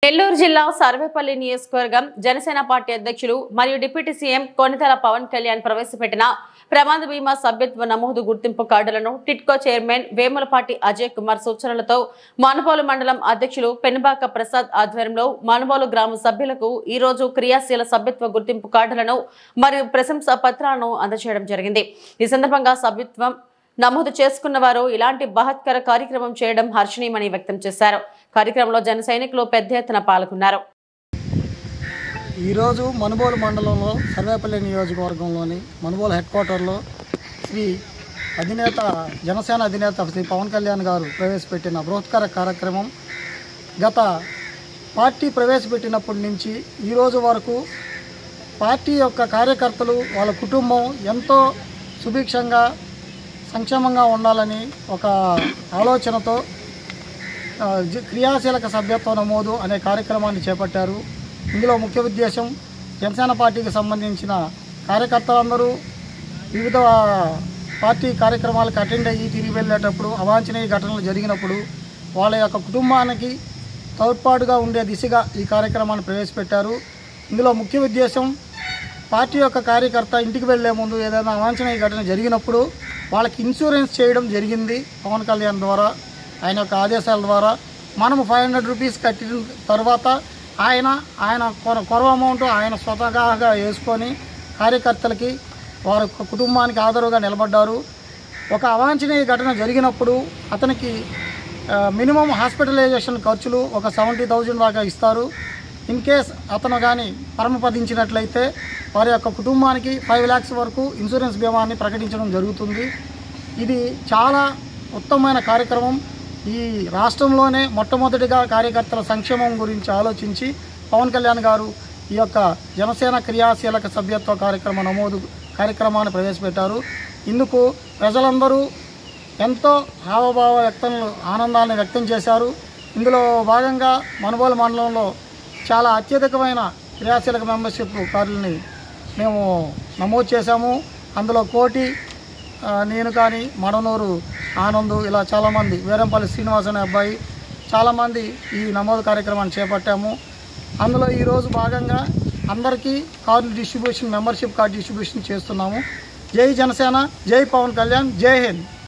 నెల్లూరు జిల్లా సర్వేపల్లి నియోజకవర్గం జనసేన పార్టీ అధ్యక్షులు మరియు డిప్యూటీ సీఎం కొణిదెల పవన్ కళ్యాణ్ ప్రవేశపెట్టిన ప్రమాద బీమా సభ్యత్వ నమోదు గుర్తింపు కార్డులను టిట్కో చైర్మన్ వేములపాటి అజయ్ కుమార్ సూచనలతో మనుబోలు మండలం అధ్యక్షులు పెనుబాక ప్రసాద్ ఆధ్వర్యంలో మనుబోలు గ్రామ సభ్యులకు ఈ రోజు క్రియాశీల సభ్యత్వ గుర్తింపు కార్డులను మరియు ప్రశంసా పత్రాలను అందజేయడం జరిగింది। ఈ సందర్భంగా సభ్యత్వం నమోదు చేసుకున్న వారు ఇలాంటి బహత్కర కార్యక్రమం చేయడం హర్షణీయమని వ్యక్తం చేశారు। కార్యక్రమంలో జన సైనికులు పెద్ద ఎత్తున పాల్గొన్నారు। ఈరోజు మనుబోలు మండలంలో సర్వేపల్లి నియోజకవర్గంలోని మనుబోలు హెడ్ క్వార్టర్లో శ్రీ జనసేన అధినేత శ్రీ పవన్ కళ్యాణ్ గారు ప్రవేశపెట్టిన బృహత్కర కార్యక్రమం గత పార్టీ ప్రవేశపెట్టినప్పటి నుంచి ఈరోజు వరకు పార్టీ యొక్క కార్యకర్తలు వాళ్ళ కుటుంబం ఎంతో సుభిక్షంగా సంక్షేమంగా ఉండాలని ఒక ఆలోచనతో క్రియాశీలక సభ్యత్వ నమోదు అనే కార్యక్రమాన్ని చేపట్టారు। ఇందులో ముఖ్య ఉద్దేశం జనసేన పార్టీకి సంబంధించిన కార్యకర్తలందరూ వివిధ పార్టీ కార్యక్రమాలకు అటెండ్ అయ్యి తిరిగి వెళ్ళేటప్పుడు అవాంఛనీయ ఘటనలు జరిగినప్పుడు వాళ్ళ యొక్క కుటుంబానికి తోడ్పాటుగా ఉండే దిశగా ఈ కార్యక్రమాన్ని ప్రవేశపెట్టారు। ఇందులో ముఖ్య ఉద్దేశం పార్టీ యొక్క కార్యకర్త ఇంటికి వెళ్లే ముందు ఏదైనా అవాంఛనీయ ఘటన జరిగినప్పుడు వాళ్ళకి ఇన్సూరెన్స్ చేయడం జరిగింది। పవన్ కళ్యాణ్ ద్వారా ఆయన యొక్క ఆదేశాల ద్వారా మనము 500 రూపీస్ కట్టిన తర్వాత ఆయన కొరవ అమౌంట్ ఆయన స్వతహాగా వేసుకొని కార్యకర్తలకి వారి కుటుంబానికి ఆదరుగా నిలబడ్డారు। ఒక అవాంఛనీయ ఘటన జరిగినప్పుడు అతనికి మినిమం హాస్పిటలైజేషన్ ఖర్చులు ఒక 70,000 దాకా ఇస్తారు। ఇన్ కేస్ అతను కానీ పరమపదించినట్లయితే వారి యొక్క కుటుంబానికి 5 lakhs వరకు ఇన్సూరెన్స్ బీమాని ప్రకటించడం జరుగుతుంది। ఇది చాలా ఉత్తమమైన కార్యక్రమం। ఈ రాష్ట్రంలోనే మొట్టమొదటిగా కార్యకర్తల సంక్షేమం గురించి ఆలోచించి పవన్ కళ్యాణ్ గారు ఈ యొక్క జనసేన క్రియాశీలక సభ్యత్వ నమోదు కార్యక్రమాన్ని ప్రవేశపెట్టారు। ఇందుకు ప్రజలందరూ ఎంతో హావభావ ఆనందాన్ని వ్యక్తం చేశారు। ఇందులో భాగంగా మనుబోలు మండలంలో చాలా అత్యధికమైన క్రియాశీలక మెంబర్షిప్ కార్డులని మేము నమోదు చేశాము। అందులో కోటి, నేను కానీ, మడనూరు ఆనంద్, ఇలా చాలామంది, వేరంపల్లి శ్రీనివాస్ అనే అబ్బాయి, చాలామంది ఈ నమోదు కార్యక్రమాన్ని చేపట్టాము। అందులో ఈరోజు భాగంగా అందరికీ card distribution, membership card distribution చేస్తున్నాము। జై జనసేన, జై పవన్ కళ్యాణ్, జై హింద్।